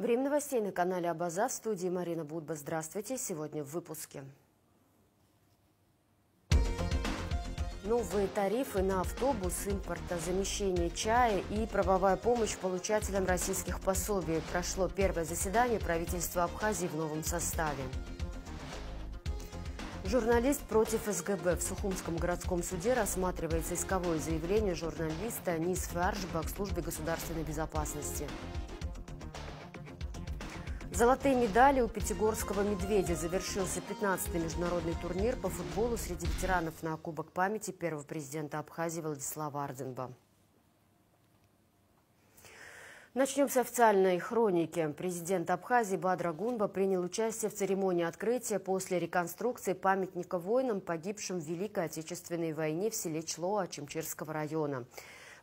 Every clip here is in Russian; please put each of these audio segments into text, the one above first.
Время новостей на канале Абаза. В студии Марина Будба. Здравствуйте. Сегодня в выпуске. Новые тарифы на автобус, импортозамещение чая и правовая помощь получателям российских пособий. Прошло первое заседание правительства Абхазии в новом составе. Журналист против СГБ. В Сухумском городском суде рассматривается исковое заявление журналиста Нисфы Аржба к службе государственной безопасности. Золотые медали у пятигорского «Медведя». Завершился 15-й международный турнир по футболу среди ветеранов на Кубок памяти первого президента Абхазии Владислава Арденба. Начнем с официальной хроники. Президент Абхазии Бадра Гунба принял участие в церемонии открытия после реконструкции памятника воинам, погибшим в Великой Отечественной войне в селе Члоа Чимчирского района.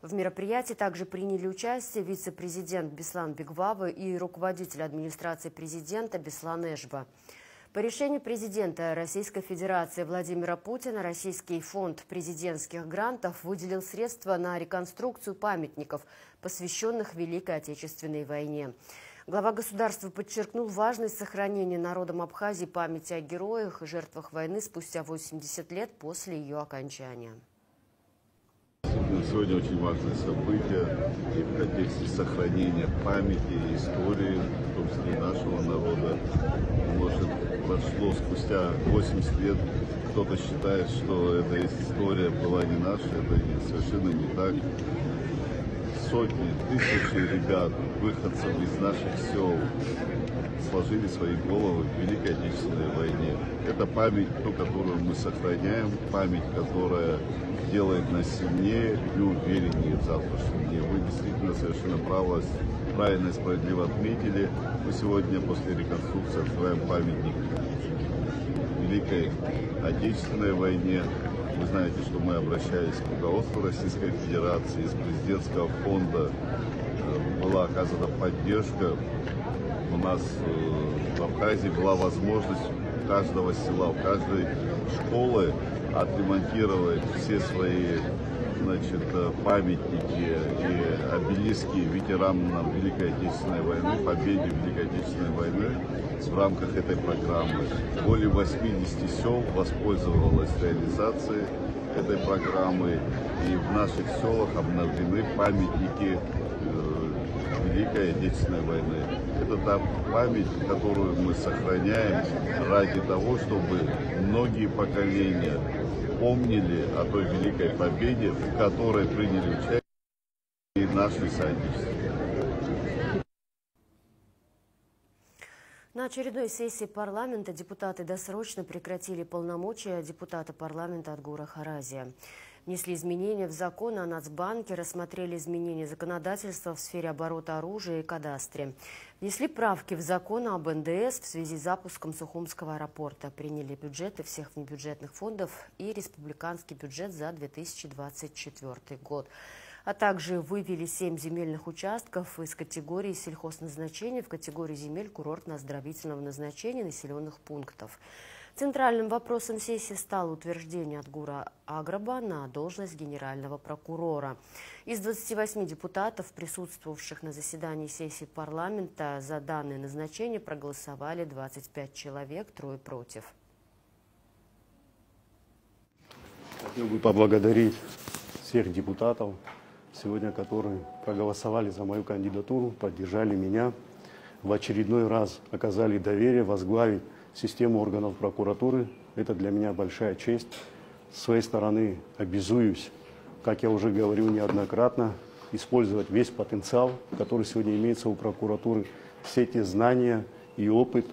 В мероприятии также приняли участие вице-президент Беслан Бигвава и руководитель администрации президента Беслан Эшба. По решению президента Российской Федерации Владимира Путина Российский фонд президентских грантов выделил средства на реконструкцию памятников, посвященных Великой Отечественной войне. Глава государства подчеркнул важность сохранения народом Абхазии памяти о героях и жертвах войны спустя 80 лет после ее окончания. Сегодня очень важное событие и в контексте сохранения памяти и истории, в том числе нашего народа. Может, прошло спустя 80 лет, кто-то считает, что эта история была не наша, это совершенно не так. Сотни, тысячи ребят, выходцев из наших сел, сложили свои головы в Великой Отечественной войне. Это память, ту, которую мы сохраняем, память, которая делает нас сильнее и увереннее в завтрашнем дне. Вы действительно совершенно правильно и справедливо отметили. Мы сегодня после реконструкции открываем памятник Великой Отечественной войне. Вы знаете, что мы обращались к руководству Российской Федерации, из президентского фонда была оказана поддержка. У нас в Абхазии была возможность у каждого села, у каждой школы отремонтировать все свои памятники и обелиски ветеранам Великой Отечественной войны, победе Великой Отечественной войны в рамках этой программы. Более 80 сел воспользовалось реализацией этой программы, и в наших селах обновлены памятники Великой Отечественной войны. Это та память, которую мы сохраняем ради того, чтобы многие поколения помнили о той великой победе, в которой приняли участие и наши соотечественники. На очередной сессии парламента депутаты досрочно прекратили полномочия депутата парламента Адгура Харазия. Внесли изменения в закон о Нацбанке, рассмотрели изменения законодательства в сфере оборота оружия и кадастре. Внесли правки в закон об НДС в связи с запуском Сухумского аэропорта. Приняли бюджеты всех внебюджетных фондов и республиканский бюджет за 2024 год. А также вывели 7 земельных участков из категории сельхозназначения в категорию земель курортно-оздоровительного назначения населенных пунктов. Центральным вопросом сессии стало утверждение Адгура Аграба на должность генерального прокурора. Из 28 депутатов, присутствовавших на заседании сессии парламента, за данное назначение проголосовали 25 человек, 3 против. Хотел бы поблагодарить всех депутатов, сегодня, которые проголосовали за мою кандидатуру, поддержали меня, в очередной раз оказали доверие возглавить систему органов прокуратуры. Это для меня большая честь. С своей стороны обязуюсь, как я уже говорил неоднократно, использовать весь потенциал, который сегодня имеется у прокуратуры, все те знания и опыт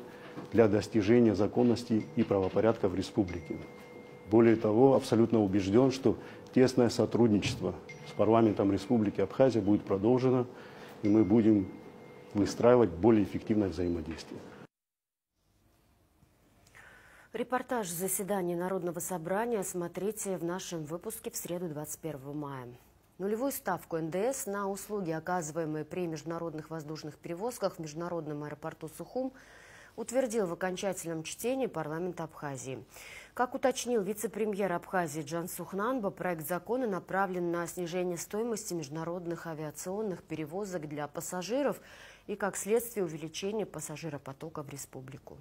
для достижения законности и правопорядка в республике. Более того, абсолютно убежден, что тесное сотрудничество с парламентом Республики Абхазия будет продолжено, и мы будем выстраивать более эффективное взаимодействие. Репортаж заседания Народного собрания смотрите в нашем выпуске в среду 21 мая. Нулевую ставку НДС на услуги, оказываемые при международных воздушных перевозках в международном аэропорту Сухум, утвердил в окончательном чтении парламент Абхазии. Как уточнил вице-премьер Абхазии Джансух Нанба, проект закона направлен на снижение стоимости международных авиационных перевозок для пассажиров и, как следствие, увеличение пассажиропотока в республику.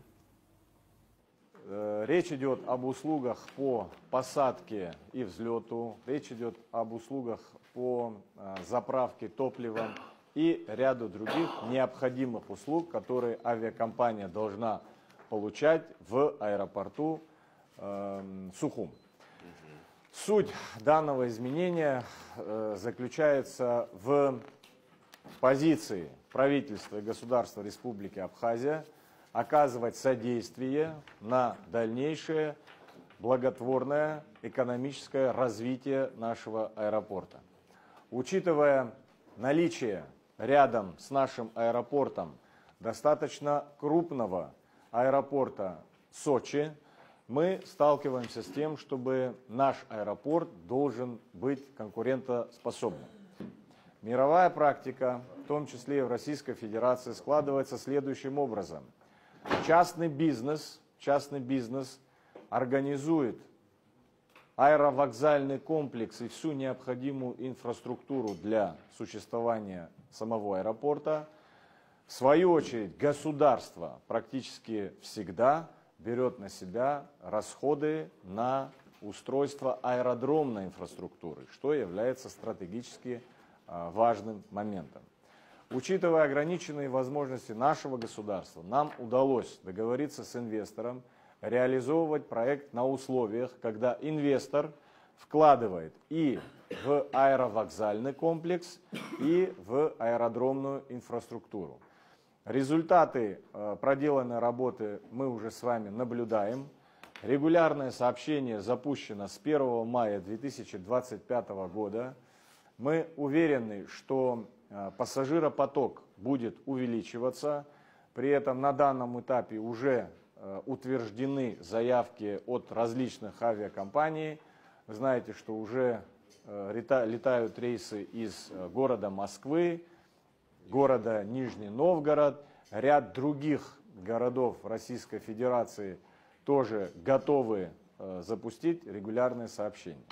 Речь идет об услугах по посадке и взлету, речь идет об услугах по заправке топливом и ряду других необходимых услуг, которые авиакомпания должна получать в аэропорту Сухум. Суть данного изменения заключается в позиции правительства и государства Республики Абхазия оказывать содействие на дальнейшее благотворное экономическое развитие нашего аэропорта. Учитывая наличие рядом с нашим аэропортом достаточно крупного аэропорта Сочи, мы сталкиваемся с тем, чтобы наш аэропорт должен быть конкурентоспособным. Мировая практика, в том числе и в Российской Федерации, складывается следующим образом. Частный бизнес организует аэровокзальный комплекс и всю необходимую инфраструктуру для существования самого аэропорта. В свою очередь, государство практически всегда берет на себя расходы на устройство аэродромной инфраструктуры, что является стратегически важным моментом. Учитывая ограниченные возможности нашего государства, нам удалось договориться с инвестором, реализовывать проект на условиях, когда инвестор вкладывает и в аэровокзальный комплекс, и в аэродромную инфраструктуру. Результаты проделанной работы мы уже с вами наблюдаем. Регулярное сообщение запущено с 1 мая 2025 года. Мы уверены, что пассажиропоток будет увеличиваться. При этом на данном этапе уже утверждены заявки от различных авиакомпаний. Вы знаете, что уже летают рейсы из города Москвы, города Нижний Новгород, ряд других городов Российской Федерации тоже готовы запустить регулярные сообщения.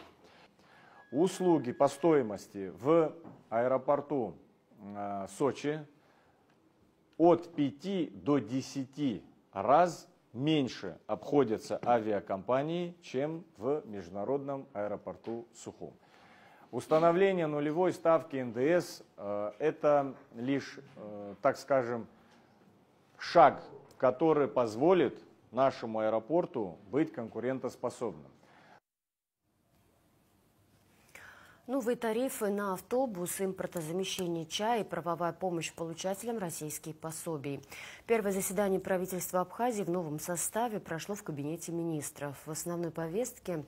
Услуги по стоимости в аэропорту Сочи от 5 до 10 раз меньше обходятся авиакомпании, чем в международном аэропорту Сухум. Установление нулевой ставки НДС – это лишь, так скажем, шаг, который позволит нашему аэропорту быть конкурентоспособным. Новые тарифы на автобус, импортозамещение чая и правовая помощь получателям российских пособий. Первое заседание правительства Абхазии в новом составе прошло в кабинете министров. В основной повестке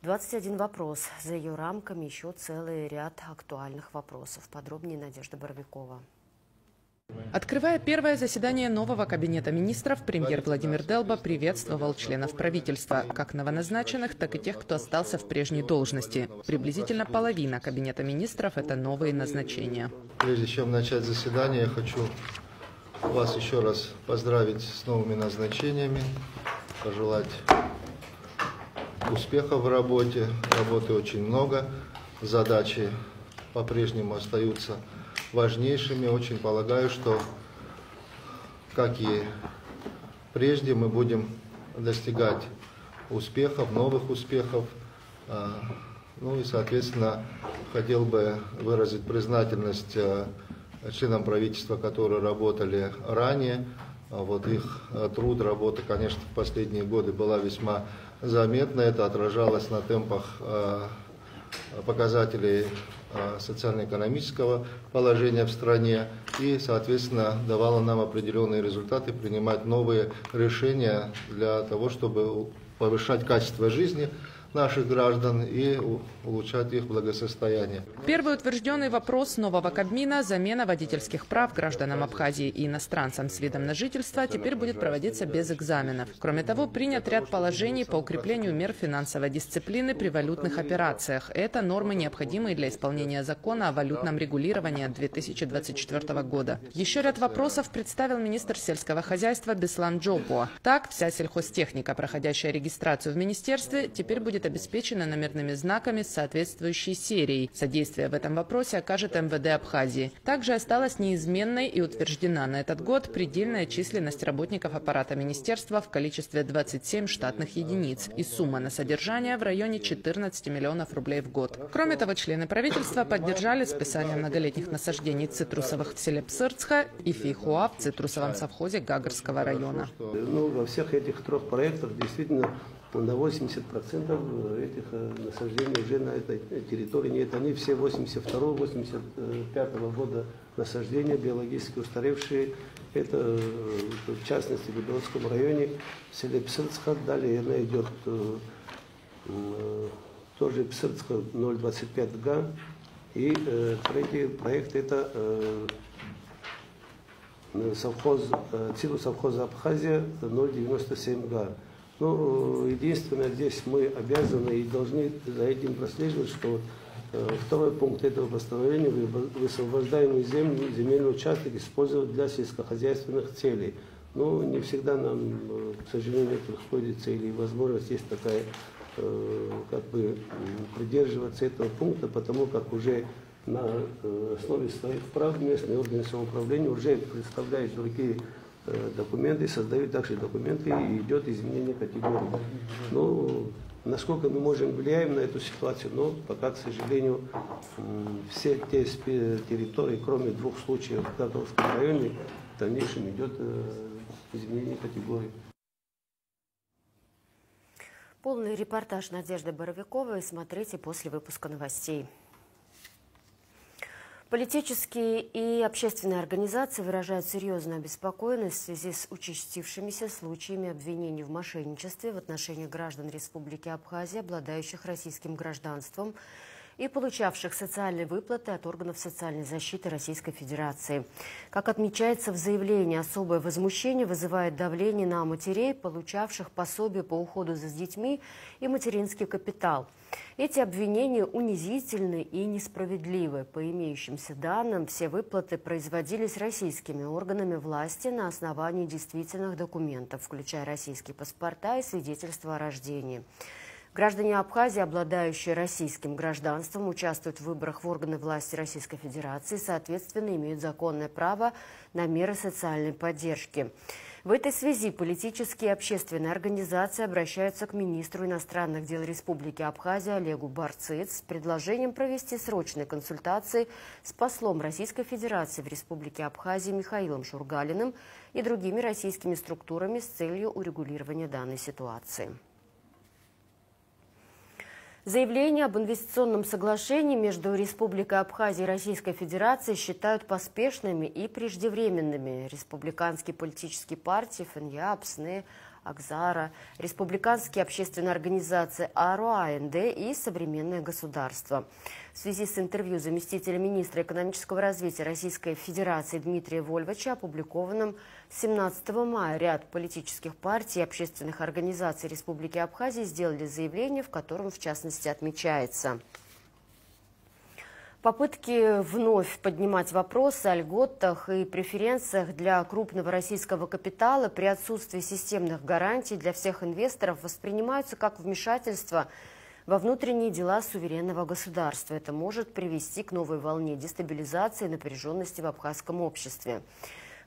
21 вопрос. За ее рамками еще целый ряд актуальных вопросов. Подробнее Надежда Боровикова. Открывая первое заседание нового кабинета министров, премьер Владимир Делба приветствовал членов правительства, как новоназначенных, так и тех, кто остался в прежней должности. Приблизительно половина кабинета министров – это новые назначения. Прежде чем начать заседание, я хочу вас еще раз поздравить с новыми назначениями, пожелать успехов в работе. Работы очень много, задачи по-прежнему остаются важнейшими. Очень полагаю, что, как и прежде, мы будем достигать успехов, новых успехов. Ну и, соответственно, хотел бы выразить признательность членам правительства, которые работали ранее. Вот их труд, работа, конечно, в последние годы была весьма заметна. Это отражалось на темпах показателей социально-экономического положения в стране и, соответственно, давало нам определенные результаты, принимать новые решения для того, чтобы повышать качество жизни наших граждан и улучшать их благосостояние. Первый утвержденный вопрос нового Кабмина – замена водительских прав гражданам Абхазии и иностранцам с видом на жительство теперь будет проводиться без экзаменов. Кроме того, принят ряд положений по укреплению мер финансовой дисциплины при валютных операциях. Это нормы, необходимые для исполнения закона о валютном регулировании от 2024 года. Еще ряд вопросов представил министр сельского хозяйства Беслан Джопуа. Так, вся сельхозтехника, проходящая регистрацию в министерстве, теперь будет будет обеспечена номерными знаками с соответствующей серией. Содействие в этом вопросе окажет МВД Абхазии. Также осталась неизменной и утверждена на этот год предельная численность работников аппарата министерства в количестве 27 штатных единиц и сумма на содержание в районе 14 миллионов рублей в год. Кроме того, члены правительства поддержали списание многолетних насаждений цитрусовых в селе Псырцха и фейхоа в цитрусовом совхозе Гагарского района. Во всех этих трех проектах действительно на 80% этих насаждений уже на этой территории нет. Они все 82-85 года насаждения, биологически устаревшие. Это в частности в Белорусском районе, в селе Псырцха. Далее она идет тоже Псырцха 0,25 га. И третий проект это совхоза Абхазия 0,97 га. Ну, единственное, здесь мы обязаны и должны за этим прослеживать, что второй пункт этого постановления: высвобождаемую землю, земельный участок использовать для сельскохозяйственных целей. Но не всегда нам, к сожалению, приходится или возможность есть такая, как бы придерживаться этого пункта, потому как уже на основе своих прав местные органы самоуправления уже представляют другие документы, создают также документы и идет изменение категории. Ну, насколько мы можем влияем на эту ситуацию, но пока, к сожалению, все те территории, кроме двух случаев в Гагаровском районе, в дальнейшем идет изменение категории. Полный репортаж Надежды Боровиковой смотрите после выпуска новостей. Политические и общественные организации выражают серьезную обеспокоенность в связи с участившимися случаями обвинений в мошенничестве в отношении граждан Республики Абхазия, обладающих российским гражданством и получавших социальные выплаты от органов социальной защиты Российской Федерации. Как отмечается в заявлении, особое возмущение вызывает давление на матерей, получавших пособие по уходу за детьми и материнский капитал. Эти обвинения унизительны и несправедливы. По имеющимся данным, все выплаты производились российскими органами власти на основании действительных документов, включая российские паспорта и свидетельства о рождении. Граждане Абхазии, обладающие российским гражданством, участвуют в выборах в органы власти Российской Федерации, соответственно, имеют законное право на меры социальной поддержки. В этой связи политические и общественные организации обращаются к министру иностранных дел Республики Абхазия Олегу Барциц с предложением провести срочные консультации с послом Российской Федерации в Республике Абхазия Михаилом Шургалиным и другими российскими структурами с целью урегулирования данной ситуации. Заявление об инвестиционном соглашении между Республикой Абхазия и Российской Федерацией считают поспешными и преждевременными. Республиканские политические партии ФНЯП, СНЭ, Акзара, республиканские общественные организации АРО, АНД и Современное государство. В связи с интервью заместителя министра экономического развития Российской Федерации Дмитрия Вольвача, опубликованным 17 мая, ряд политических партий и общественных организаций Республики Абхазия сделали заявление, в котором, в частности, отмечается: попытки вновь поднимать вопросы о льготах и преференциях для крупного российского капитала при отсутствии системных гарантий для всех инвесторов воспринимаются как вмешательство во внутренние дела суверенного государства. Это может привести к новой волне дестабилизации и напряженности в абхазском обществе.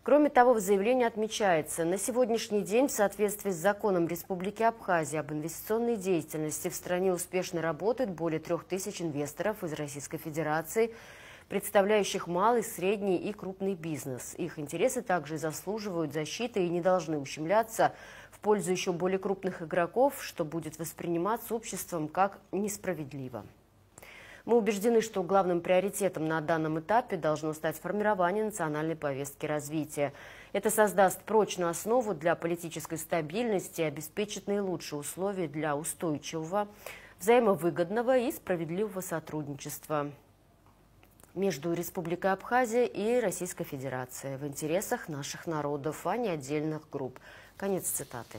Кроме того, в заявлении отмечается: на сегодняшний день в соответствии с законом Республики Абхазия об инвестиционной деятельности в стране успешно работает более 3000 инвесторов из Российской Федерации, представляющих малый, средний и крупный бизнес. Их интересы также заслуживают защиты и не должны ущемляться в пользу еще более крупных игроков, что будет восприниматься обществом как несправедливо. Мы убеждены, что главным приоритетом на данном этапе должно стать формирование национальной повестки развития. Это создаст прочную основу для политической стабильности и обеспечит наилучшие условия для устойчивого, взаимовыгодного и справедливого сотрудничества между Республикой Абхазия и Российской Федерацией в интересах наших народов, а не отдельных групп. Конец цитаты.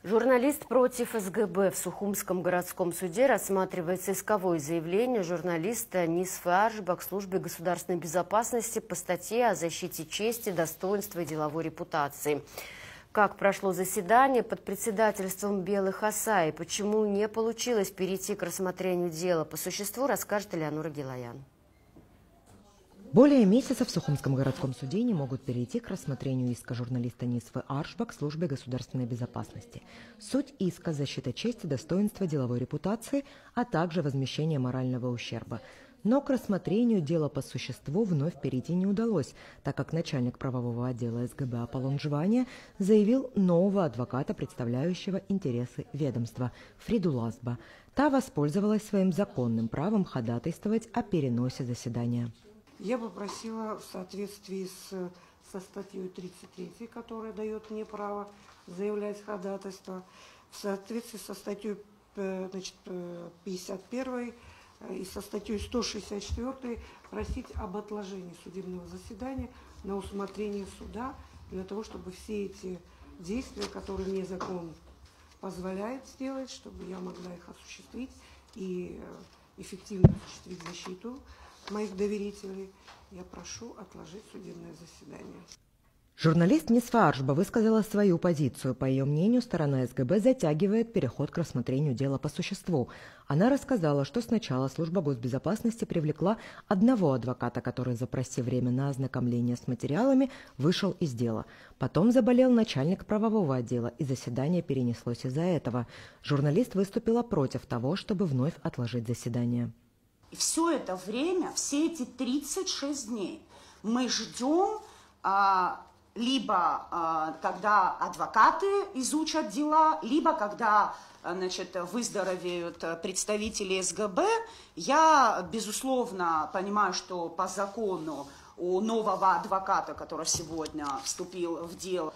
Журналист против СГБ в Сухумском городском суде рассматривается исковое заявление журналиста Нисфы Аржбак службе государственной безопасности по статье о защите чести, достоинства и деловой репутации. Как прошло заседание под председательством Белых Осай? Почему не получилось перейти к рассмотрению дела по существу, расскажет Элеонора Гилаян. Более месяца в Сухумском городском суде не могут перейти к рассмотрению иска журналиста Нисвы Аршба к службе государственной безопасности. Суть иска – защита чести, достоинства, деловой репутации, а также возмещение морального ущерба. Но к рассмотрению дела по существу вновь перейти не удалось, так как начальник правового отдела СГБ Аполлон Жвания заявил нового адвоката, представляющего интересы ведомства, Фриду Лазба. Та воспользовалась своим законным правом ходатайствовать о переносе заседания. Я бы просила в соответствии со статьей 33, которая дает мне право заявлять ходатайство, в соответствии со статьей 51 и со статьей 164 просить об отложении судебного заседания на усмотрение суда, для того, чтобы все эти действия, которые мне закон позволяет сделать, чтобы я могла их осуществить и эффективно осуществить защиту моих доверителей, я прошу отложить судебное заседание. Журналист Нисва Аршба высказала свою позицию. По ее мнению, сторона СГБ затягивает переход к рассмотрению дела по существу. Она рассказала, что сначала служба госбезопасности привлекла одного адвоката, который, запросив время на ознакомление с материалами, вышел из дела. Потом заболел начальник правового отдела, и заседание перенеслось из-за этого. Журналист выступила против того, чтобы вновь отложить заседание. И все это время, все эти 36 дней мы ждем либо когда адвокаты изучат дела, либо когда выздоровеют представители СГБ. Я, безусловно, понимаю, что по закону у нового адвоката, который сегодня вступил в дело,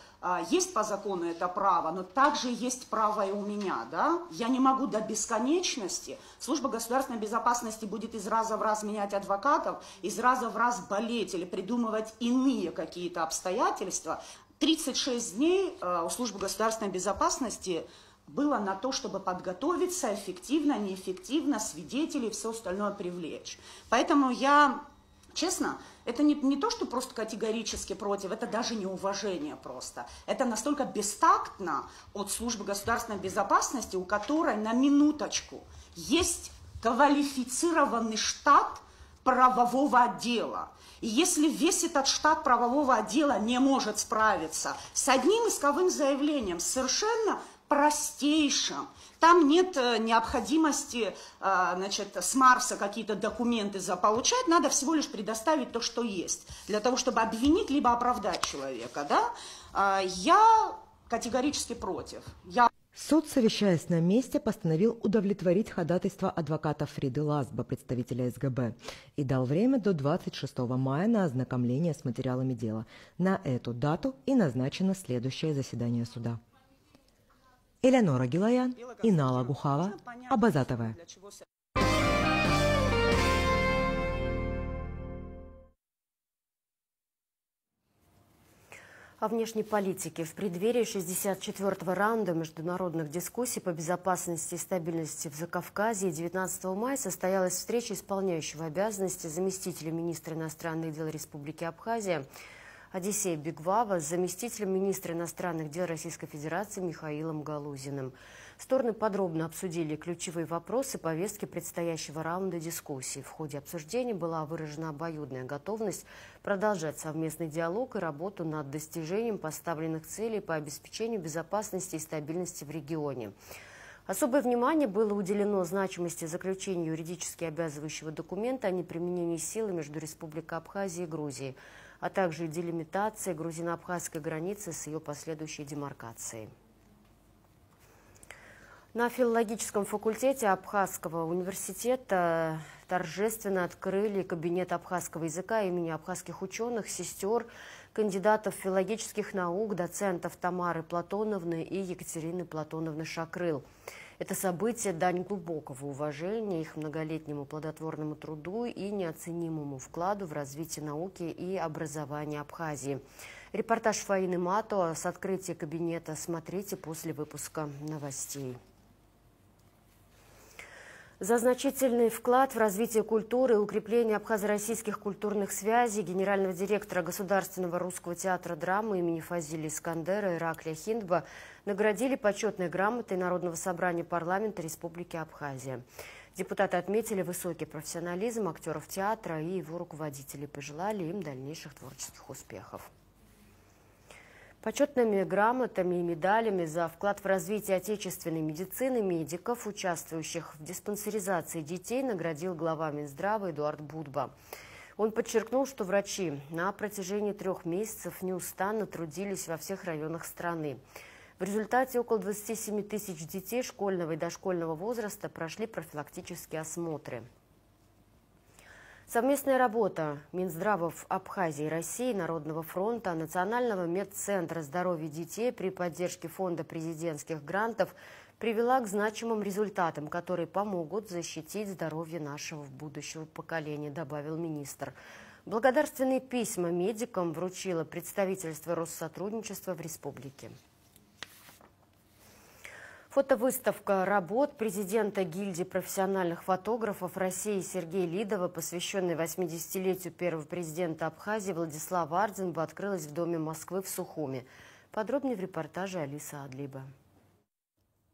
есть по закону это право, но также есть право и у меня, да? Я не могу до бесконечности. Служба государственной безопасности будет из раза в раз менять адвокатов, из раза в раз болеть или придумывать иные какие-то обстоятельства. 36 дней у службы государственной безопасности было на то, чтобы подготовиться эффективно, неэффективно, свидетелей, все остальное привлечь. Поэтому я, честно, это не то, что просто категорически против, это даже неуважение просто. Это настолько бестактно от службы государственной безопасности, у которой, на минуточку, есть квалифицированный штат правового отдела. И если весь этот штат правового отдела не может справиться с одним исковым заявлением, совершенно простейшим, там нет необходимости, с Марса какие-то документы получать, надо всего лишь предоставить то, что есть, для того, чтобы обвинить либо оправдать человека, да? Я категорически против. Суд, совещаясь на месте, постановил удовлетворить ходатайство адвоката Фриды Лазба, представителя СГБ, и дал время до 26 мая на ознакомление с материалами дела. На эту дату и назначено следующее заседание суда. Элеонора Гилаян, Инала Гухава, Абаза ТВ. О внешней политике. В преддверии 64-го раунда международных дискуссий по безопасности и стабильности в Закавказье 19 мая состоялась встреча исполняющего обязанности заместителя министра иностранных дел Республики Абхазия Одиссея Бигвава с заместителем министра иностранных дел Российской Федерации Михаилом Галузиным. Стороны подробно обсудили ключевые вопросы повестки предстоящего раунда дискуссий. В ходе обсуждения была выражена обоюдная готовность продолжать совместный диалог и работу над достижением поставленных целей по обеспечению безопасности и стабильности в регионе. Особое внимание было уделено значимости заключения юридически обязывающего документа о неприменении силы между Республикой Абхазия и Грузией, а также делимитации грузино-абхазской границы с ее последующей демаркацией. На филологическом факультете Абхазского университета торжественно открыли кабинет абхазского языка имени абхазских ученых, сестер, кандидатов филологических наук, доцентов Тамары Платоновны и Екатерины Платоновны Шакрыл. Это событие – дань глубокого уважения их многолетнему плодотворному труду и неоценимому вкладу в развитие науки и образования Абхазии. Репортаж Фаины Мато с открытия кабинета смотрите после выпуска новостей. За значительный вклад в развитие культуры и укрепление абхазо-российских культурных связей генерального директора Государственного русского театра драмы имени Фазили Искандера Ираклия Хиндба наградили почетной грамотой Народного собрания парламента Республики Абхазия. Депутаты отметили высокий профессионализм актеров театра и его руководителей, пожелали им дальнейших творческих успехов. Почетными грамотами и медалями за вклад в развитие отечественной медицины медиков, участвующих в диспансеризации детей, наградил глава Минздрава Эдуард Будба. Он подчеркнул, что врачи на протяжении 3 месяцев неустанно трудились во всех районах страны. В результате около 27 тысяч детей школьного и дошкольного возраста прошли профилактические осмотры. Совместная работа Минздравов Абхазии и России, Народного фронта, Национального медцентра здоровья детей при поддержке Фонда президентских грантов привела к значимым результатам, которые помогут защитить здоровье нашего будущего поколения, добавил министр. Благодарственные письма медикам вручило представительство Россотрудничества в республике. Фотовыставка работ президента гильдии профессиональных фотографов России Сергея Лидова, посвященная 80-летию первого президента Абхазии Владислава Ардзенба, открылась в Доме Москвы в Сухуми. Подробнее в репортаже Алисы Адлиба.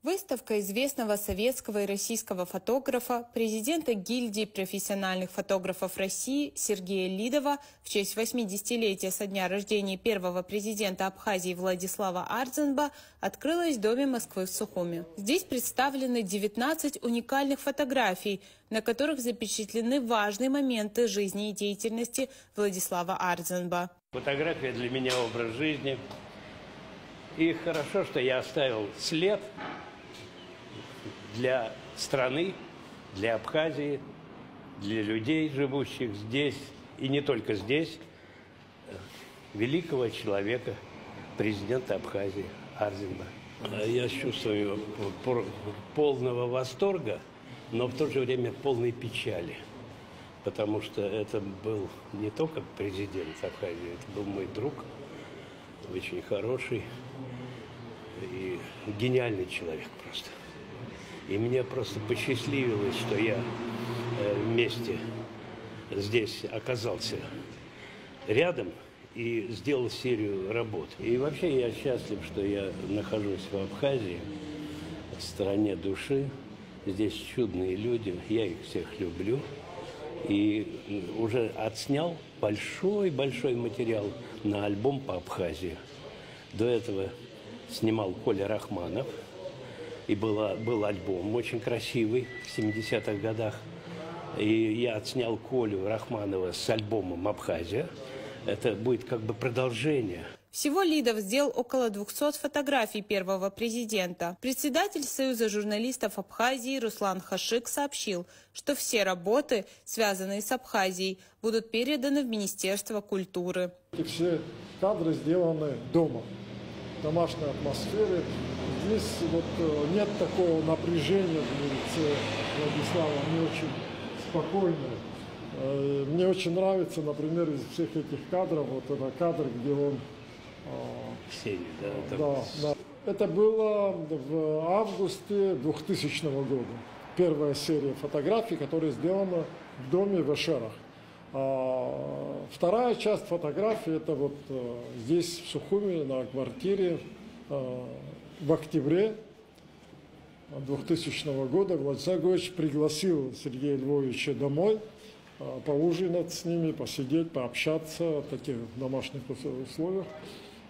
Выставка известного советского и российского фотографа, президента гильдии профессиональных фотографов России Сергея Лидова в честь 80-летия со дня рождения первого президента Абхазии Владислава Ардзенба открылась в Доме Москвы в Сухуми. Здесь представлены 19 уникальных фотографий, на которых запечатлены важные моменты жизни и деятельности Владислава Ардзенба. Фотография для меня образ жизни. И хорошо, что я оставил след для страны, для Абхазии, для людей, живущих здесь, и не только здесь, великого человека, президента Абхазии Ардзенба. Я чувствую полного восторга, но в то же время полной печали, потому что это был не только президент Абхазии, это был мой друг, очень хороший и гениальный человек просто. И мне просто посчастливилось, что я вместе здесь оказался рядом и сделал серию работ. И вообще я счастлив, что я нахожусь в Абхазии, в стране души. Здесь чудные люди, я их всех люблю. И уже отснял большой-большой материал на альбом по Абхазии. До этого снимал Коля Рахманов. И был альбом очень красивый в 70-х годах. И я отснял Колю Рахманова с альбомом «Абхазия». Это будет как бы продолжение. Всего Лидов сделал около 200 фотографий первого президента. Председатель Союза журналистов Абхазии Руслан Хашик сообщил, что все работы, связанные с Абхазией, будут переданы в Министерство культуры. Все кадры сделаны дома, в домашней атмосфере. Здесь вот нет такого напряжения в лице Владислава, они очень спокойные. Мне очень нравится, например, из всех этих кадров, вот этот кадр, где он... Да. Это было в августе 2000 года. Первая серия фотографий, которая сделана в доме в Эшерах. Вторая часть фотографий, это вот здесь, в Сухуми, на квартире. В октябре 2000 года Владислав Григорьевич пригласил Сергея Львовича домой, поужинать с ними, посидеть, пообщаться в таких домашних условиях.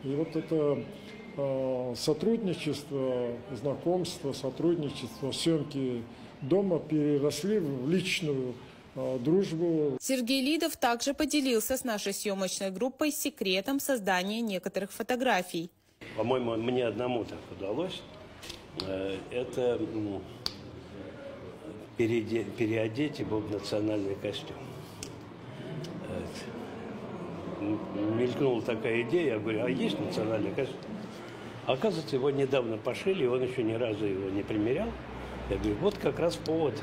И вот это сотрудничество, знакомство, сотрудничество, съемки дома переросли в личную дружбу. Сергей Лидов также поделился с нашей съемочной группой секретом создания некоторых фотографий. По-моему, мне одному так удалось. Это переодеть его в национальный костюм. Мелькнула такая идея, я говорю, а есть национальный костюм? Оказывается, его недавно пошили, он еще ни разу его не примерял. Я говорю, вот как раз повод.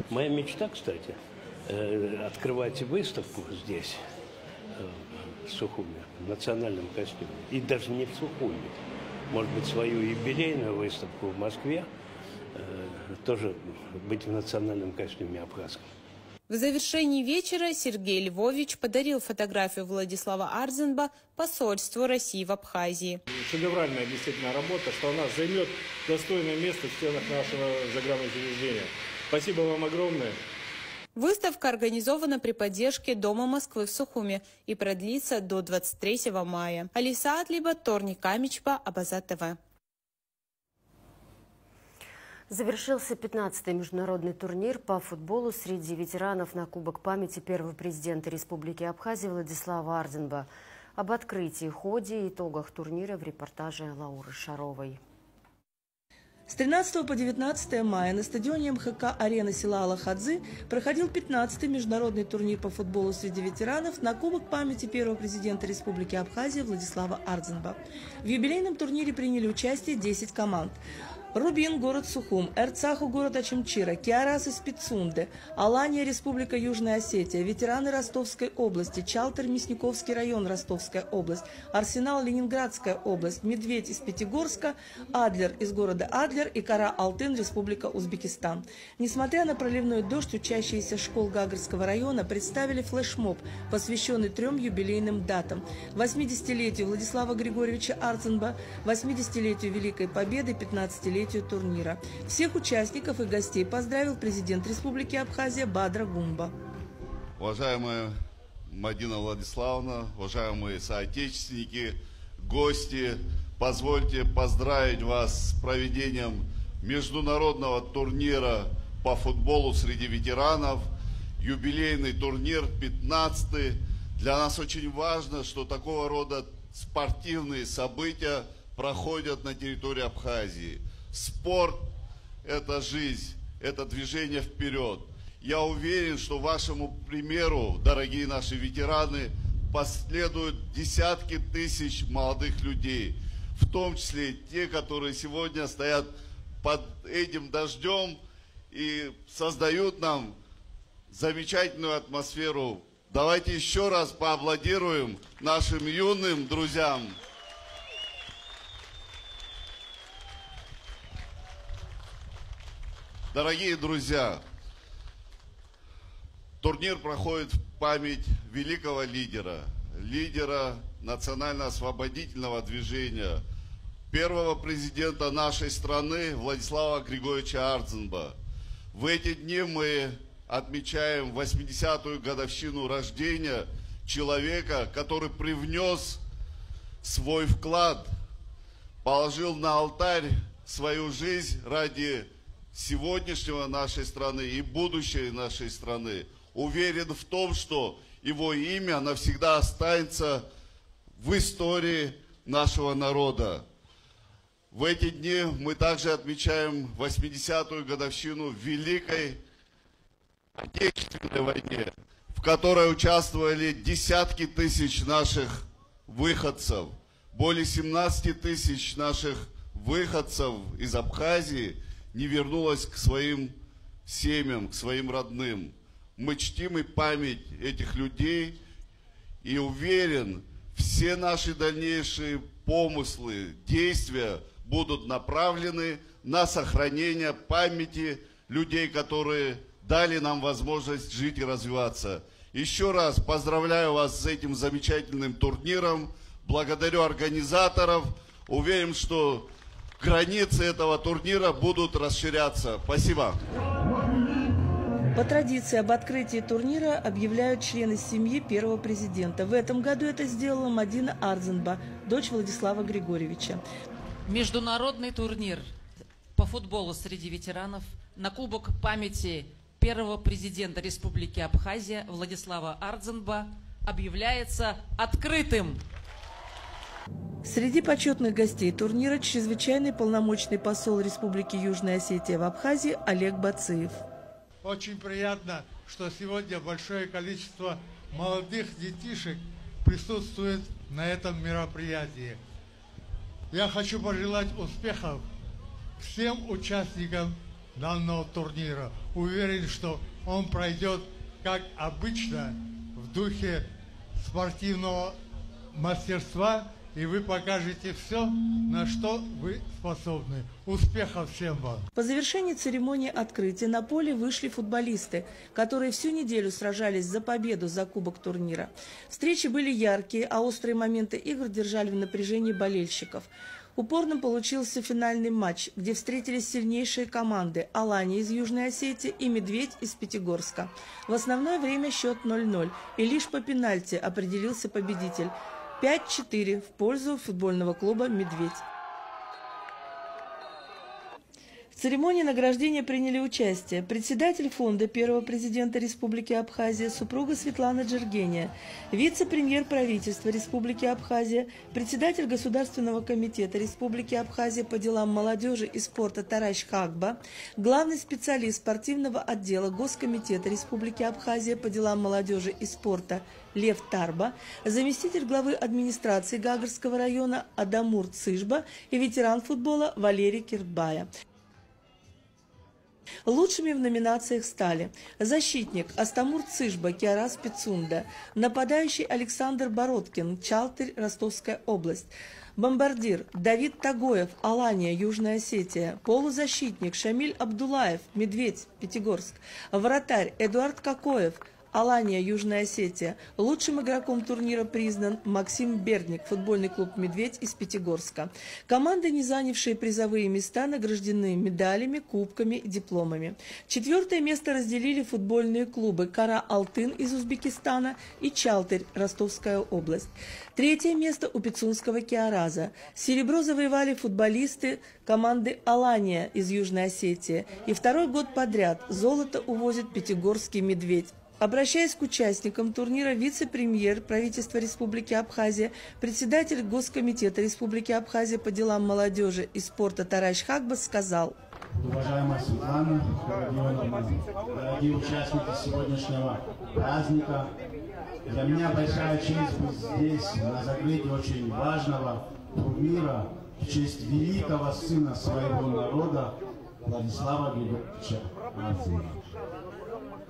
Моя мечта, кстати, открывать выставку здесь, в Сухуми, в национальном костюме. И даже не в Сухуми. Может быть, свою юбилейную выставку в Москве тоже быть в национальном костюме абхазском. В завершении вечера Сергей Львович подарил фотографию Владислава Арзенба посольству России в Абхазии. Шедевральная действительно работа, что она займет достойное место в стенах нашего загранучреждения. Спасибо вам огромное. Выставка организована при поддержке Дома Москвы в Сухуме и продлится до 23 мая. Алиса Атлиба, Торни Камичба, Абаза ТВ. Завершился 15-й международный турнир по футболу среди ветеранов на Кубок памяти первого президента Республики Абхазия Владислава Арзенба. Об открытии, ходе и итогах турнира в репортаже Лауры Шаровой. С 13 по 19 мая на стадионе МХК-арена села Алахадзы проходил 15-й международный турнир по футболу среди ветеранов на Кубок памяти первого президента Республики Абхазия Владислава Арзенба. В юбилейном турнире приняли участие 10 команд. Рубин, город Сухум, Эрцаху, город Ачимчира, Киарас из Пицунды, Алания, Республика Южная Осетия, ветераны Ростовской области, Чалтер, Мясниковский район, Ростовская область, Арсенал, Ленинградская область, Медведь из Пятигорска, Адлер из города Адлер и Кара-Алтын, Республика Узбекистан. Несмотря на проливной дождь, учащиеся школ Гагарского района представили флешмоб, посвященный 3 юбилейным датам: 80-летию Владислава Григорьевича Арзенба, 80-летию Великой Победы, 15-летию турнира. Всех участников и гостей поздравил президент Республики Абхазия Бадра Гумба. Уважаемая Мадина Владиславовна, уважаемые соотечественники, гости, позвольте поздравить вас с проведением международного турнира по футболу среди ветеранов. Юбилейный турнир, 15-й. Для нас очень важно, что такого рода спортивные события проходят на территории Абхазии. Спорт – это жизнь, это движение вперед. Я уверен, что вашему примеру, дорогие наши ветераны, последуют десятки тысяч молодых людей, в том числе те, которые сегодня стоят под этим дождем и создают нам замечательную атмосферу. Давайте еще раз поаплодируем нашим юным друзьям. Дорогие друзья, турнир проходит в память великого лидера национально-освободительного движения, первого президента нашей страны Владислава Григорьевича Арзенба. В эти дни мы отмечаем 80-ю годовщину рождения человека, который привнес свой вклад, положил на алтарь свою жизнь ради сегодняшнего нашей страны и будущего нашей страны. Уверен в том, что его имя навсегда останется в истории нашего народа. В эти дни мы также отмечаем 80-ю годовщину Великой Отечественной войне, в которой участвовали десятки тысяч наших выходцев. Более 17 тысяч наших выходцев из Абхазии не вернулась к своим семьям, к своим родным. Мы чтим и память этих людей и уверен, все наши дальнейшие помыслы, действия будут направлены на сохранение памяти людей, которые дали нам возможность жить и развиваться. Еще раз поздравляю вас с этим замечательным турниром, благодарю организаторов, уверен, что границы этого турнира будут расширяться. Спасибо. По традиции об открытии турнира объявляют члены семьи первого президента. В этом году это сделала Мадина Арзенба, дочь Владислава Григорьевича. Международный турнир по футболу среди ветеранов на Кубок памяти первого президента Республики Абхазия Владислава Арзенба объявляется открытым. Среди почетных гостей турнира чрезвычайный полномочный посол Республики Южная Осетия в Абхазии Олег Бациев. Очень приятно, что сегодня большое количество молодых детишек присутствует на этом мероприятии. Я хочу пожелать успехов всем участникам данного турнира. Уверен, что он пройдет, как обычно, в духе спортивного мастерства и вы покажете все, на что вы способны. Успехов всем вам! По завершении церемонии открытия на поле вышли футболисты, которые всю неделю сражались за победу за кубок турнира. Встречи были яркие, а острые моменты игр держали в напряжении болельщиков. Упорным получился финальный матч, где встретились сильнейшие команды «Алания» из Южной Осетии и «Медведь» из Пятигорска. В основное время счет 0-0, и лишь по пенальти определился победитель. 5-4 в пользу футбольного клуба «Медведь». В церемонии награждения приняли участие председатель фонда первого президента Республики Абхазия супруга Светлана Джергения, вице-премьер правительства Республики Абхазия, председатель Государственного комитета Республики Абхазия по делам молодежи и спорта Тараш Хагба, главный специалист спортивного отдела Госкомитета Республики Абхазия по делам молодежи и спорта Лев Тарба, заместитель главы администрации Гагарского района Адамур Цыжба и ветеран футбола Валерий Кирбая. Лучшими в номинациях стали защитник Астамур Цыжба, Киарас Пицунда, нападающий Александр Бородкин, Чалтырь, Ростовская область, бомбардир Давид Тагоев, Алания, Южная Осетия, полузащитник Шамиль Абдулаев, Медведь, Пятигорск, вратарь Эдуард Кокоев, Алания, Южная Осетия. Лучшим игроком турнира признан Максим Бердник, футбольный клуб «Медведь» из Пятигорска. Команды, не занявшие призовые места, награждены медалями, кубками и дипломами. 4-е место разделили футбольные клубы «Кара-Алтын» из Узбекистана и «Чалтырь», Ростовская область. 3-е место у Пицунского Киараза. Серебро завоевали футболисты команды «Алания» из Южной Осетии. И 2-й год подряд золото увозит Пятигорский «Медведь». Обращаясь к участникам турнира, вице-премьер правительства Республики Абхазия, председатель Госкомитета Республики Абхазия по делам молодежи и спорта Тараш Хагба сказал: Уважаемая Светлана, дорогие участники сегодняшнего праздника, для меня большая честь быть здесь на закрытии очень важного турнира в честь великого сына своего народа Владислава Григорьевича Арзенбаха.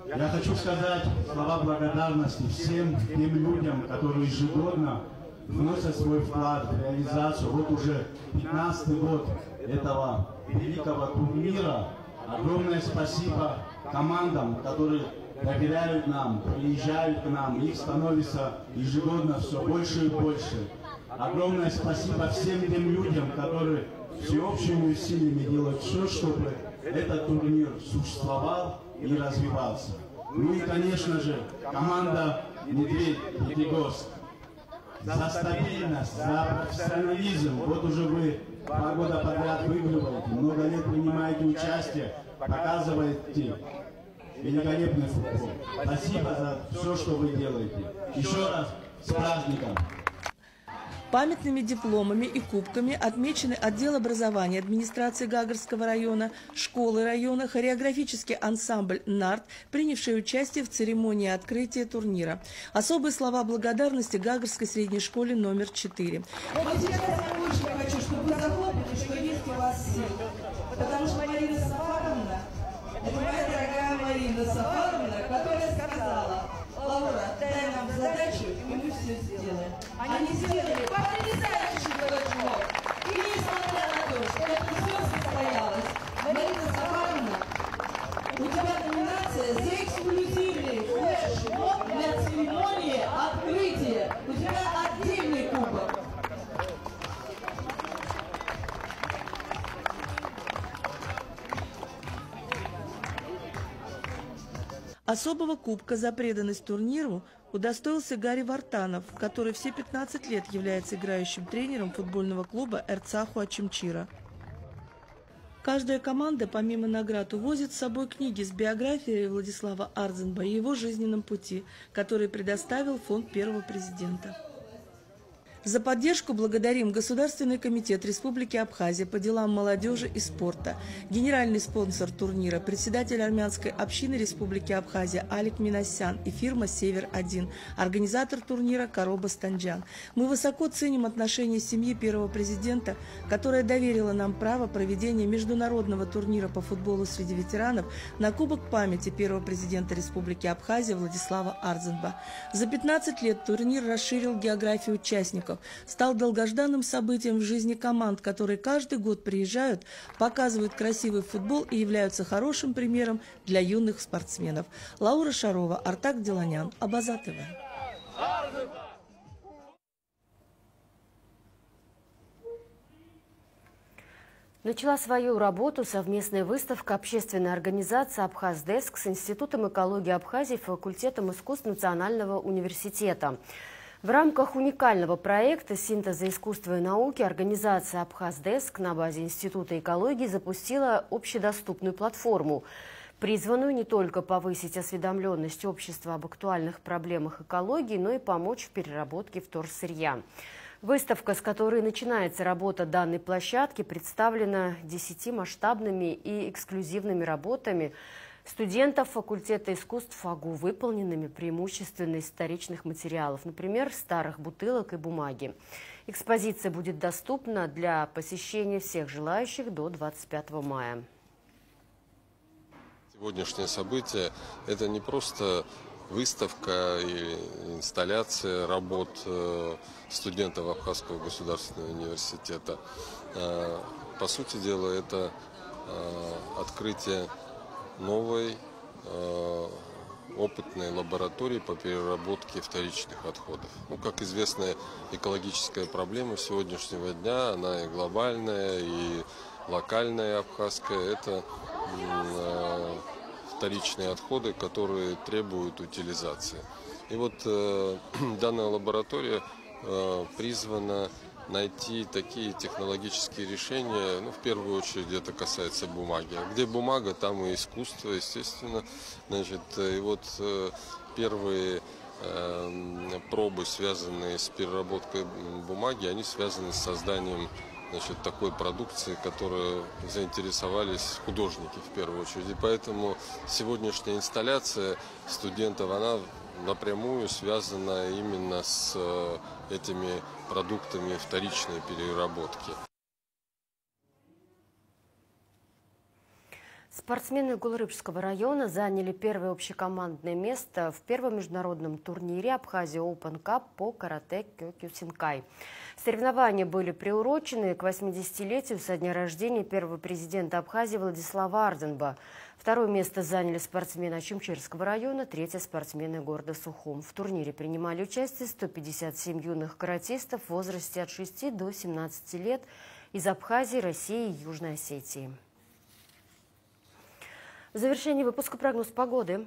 Я хочу сказать слова благодарности всем тем людям, которые ежегодно вносят свой вклад в реализацию. Вот уже 15-й год этого великого турнира. Огромное спасибо командам, которые доверяют нам, приезжают к нам. Их становится ежегодно все больше и больше. Огромное спасибо всем тем людям, которые всеобщими усилиями делают все, чтобы этот турнир существовал и развивался. Ну и, конечно же, команда «Медведь» Пятигорск за стабильность, за профессионализм. Вот уже вы 2 года подряд выигрываете, много лет принимаете участие, показываете великолепный футбол. Спасибо за все, что вы делаете. Еще раз с праздником! Памятными дипломами и кубками отмечены отдел образования администрации Гагарского района, школы района, хореографический ансамбль «Нарт», принявший участие в церемонии открытия турнира. Особые слова благодарности Гагарской средней школе номер 4. Вот сейчас я очень хочу, чтобы вы запомнили, что есть у вас сил. Потому что Марина Сафаровна, это моя дорогая Марина Сафаровна, которая сказала: Лаура, дай нам задачу, и мы все сделаем. Они сделали потрясающий флешмоб. И несмотря на то, что это все состоялось, Марина Сафаровна, у тебя номинация за эксклюзивный флешмоб для церемонии открытия. У тебя отдельный кубок. Особого кубка за преданность турниру удостоился Гарри Вартанов, который все 15 лет является играющим тренером футбольного клуба Эрцаху Ачимчира. Каждая команда, помимо наград, увозит с собой книги с биографией Владислава Арзенба и его жизненном пути, который предоставил фонд первого президента. За поддержку благодарим Государственный комитет Республики Абхазия по делам молодежи и спорта, генеральный спонсор турнира, председатель армянской общины Республики Абхазия Алик Минасян и фирма «Север-1», организатор турнира Короба Станджан. Мы высоко ценим отношение семьи первого президента, которая доверила нам право проведения международного турнира по футболу среди ветеранов на Кубок памяти первого президента Республики Абхазия Владислава Арзенба. За 15 лет турнир расширил географию участников, Кубоков стал долгожданным событием в жизни команд, которые каждый год приезжают, показывают красивый футбол и являются хорошим примером для юных спортсменов. Лаура Шарова, Артак Деланян, Абаза ТВ. Начала свою работу совместная выставка общественной организации «Абхаздеск» с Институтом экологии Абхазии и факультетом искусств Национального университета. В рамках уникального проекта синтеза искусства и науки организация «Абхаздеск» на базе Института экологии запустила общедоступную платформу, призванную не только повысить осведомленность общества об актуальных проблемах экологии, но и помочь в переработке вторсырья. Выставка, с которой начинается работа данной площадки, представлена 10 масштабными и эксклюзивными работами студентов факультета искусств ФАГУ, выполненными преимущественно из вторичных материалов, например, старых бутылок и бумаги. Экспозиция будет доступна для посещения всех желающих до 25 мая. Сегодняшнее событие – это не просто выставка и инсталляция работ студентов Абхазского государственного университета. По сути дела, это открытие новой опытной лаборатории по переработке вторичных отходов. Ну, как известно, экологическая проблема сегодняшнего дня, она и глобальная, и локальная, абхазская. Это вторичные отходы, которые требуют утилизации. И вот данная лаборатория призвана найти такие технологические решения, ну, в первую очередь это касается бумаги. А где бумага, там и искусство, естественно. Значит, и вот первые пробы, связанные с переработкой бумаги, они связаны с созданием, значит, такой продукции, которой заинтересовались художники в первую очередь. И поэтому сегодняшняя инсталляция студентов, она напрямую связана именно с этими продуктами вторичной переработки. Спортсмены Гулрыбского района заняли первое общекомандное место в первом международном турнире Абхазия Open Cup по карате Кёкюсинкай. Соревнования были приурочены к 80-летию со дня рождения первого президента Абхазии Владислава Арзенба. Второе место заняли спортсмены Ачимчирского района, третье – спортсмены города Сухум. В турнире принимали участие 157 юных каратистов в возрасте от 6 до 17 лет из Абхазии, России и Южной Осетии. В завершении выпуска прогноз погоды.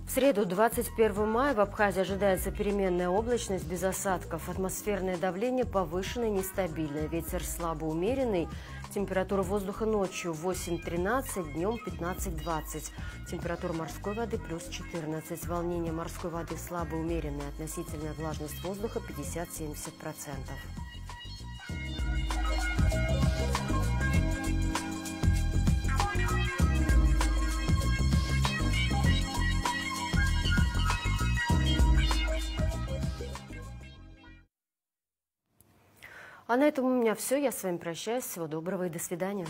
В среду, 21 мая, в Абхазии ожидается переменная облачность без осадков. Атмосферное давление повышенное, нестабильное. Ветер слабо умеренный. Температура воздуха ночью 8-13, днем 15-20. Температура морской воды плюс 14. Волнение морской воды слабо умеренное. Относительная влажность воздуха 50-70%. А на этом у меня все. Я с вами прощаюсь. Всего доброго и до свидания.